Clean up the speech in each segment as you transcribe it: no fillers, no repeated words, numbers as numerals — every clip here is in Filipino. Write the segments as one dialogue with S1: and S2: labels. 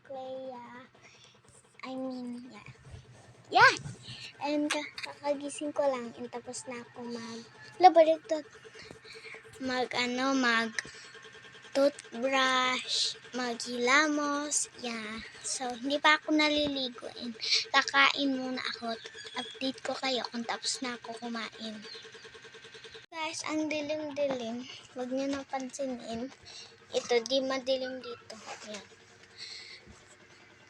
S1: Clea. Yeah. And kakagising ko lang. And tapos na ako toothbrush, maghilamos, yeah. So, hindi pa ako naliligo. And kakain muna ako. Update ko kayo kung tapos na ako kumain. Guys, ang dilim-dilim. Huwag niyo napansinin. Ito, di madilim dito. Yan.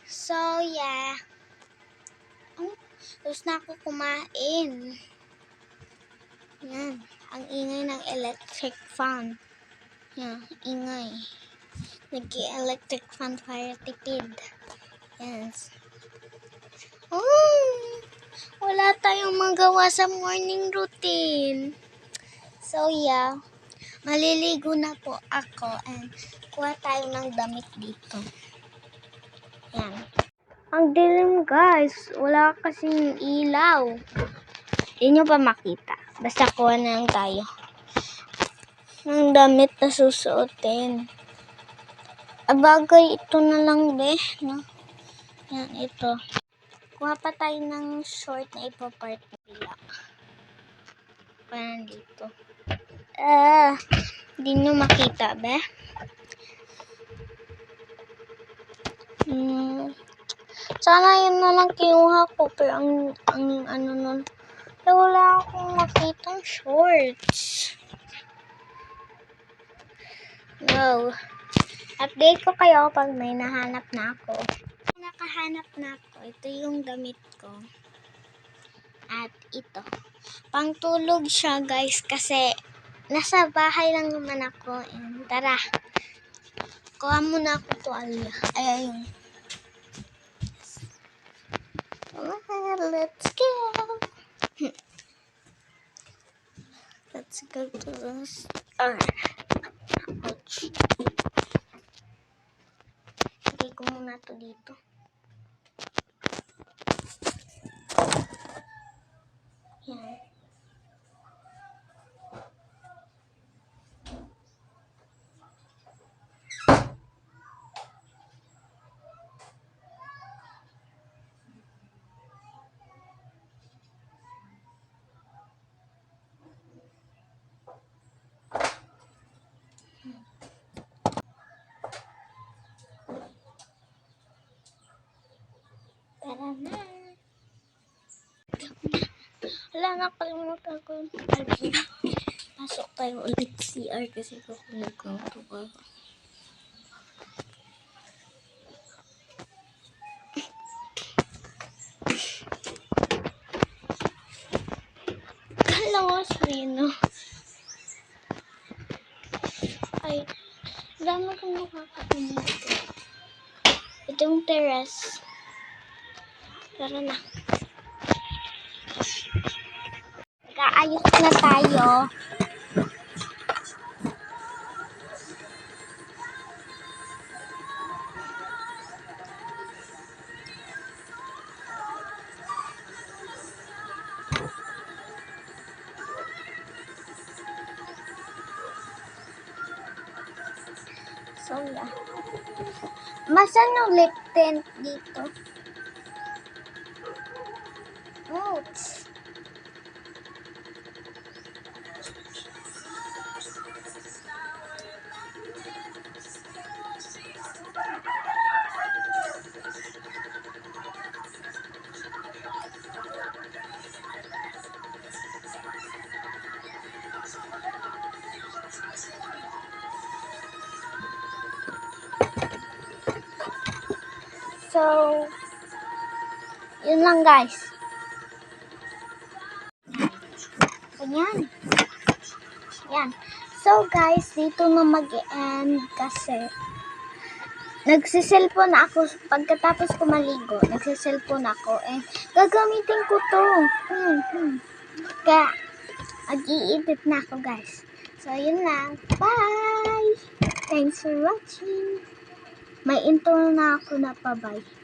S1: So, yeah. Tapos na ako kumain. Yan. Ang ingay ng electric fan. Yan, ingay. Nag-electric fan para tipid. Yes. Wala tayong magawa sa morning routine. So, yeah. Maliligo na po ako and kuha tayo ng damit dito. Yan. Ang dilim, guys. Wala kasing ilaw. Hindi nyo pa makita. Basta kuha na lang tayo ng damit na susuotin. Abagay, ito na lang, be. No? Yan, ito. Kuha pa tayo ng short na ipapart na bilak. Parang dito. Hindi nyo makita, be. Sana yun na lang kinuha ko. Pero ang ano nun. Wala akong makitang shorts. No. Update ko kayo pag may nahanap na ako. Nakahanap na ako. Ito yung damit ko. At ito. Pangtulog siya, guys. Kasi nasa bahay lang naman ako. And tara. Kuha muna ako tuwalya. Ayun. Let's go. Let's go to the store. Ouch. Lagay ko muna to dito. Yan. Tara na. Wala, nakalimutan ko yung charger. Pasok tayo ulit CR kasi kukulag ko ito ko. Kalawas rin, no? Ay, dami kong nakakainin ito. Itong terrace. Tara na. Nag-aayos na tayo. So, yeah. Masan yung lip tint dito? Ouch. So, yun lang, guys. Ayan. Ayan. So, guys, dito na mag-end kasi nagsiselfon ako. Pagkatapos ko maligo, nagsiselfon ako. And gagamitin ko to. Kaya, mag-i-edit na ako, guys. So, yun lang. Bye! Thanks for watching. May intro na ako na pa-bye.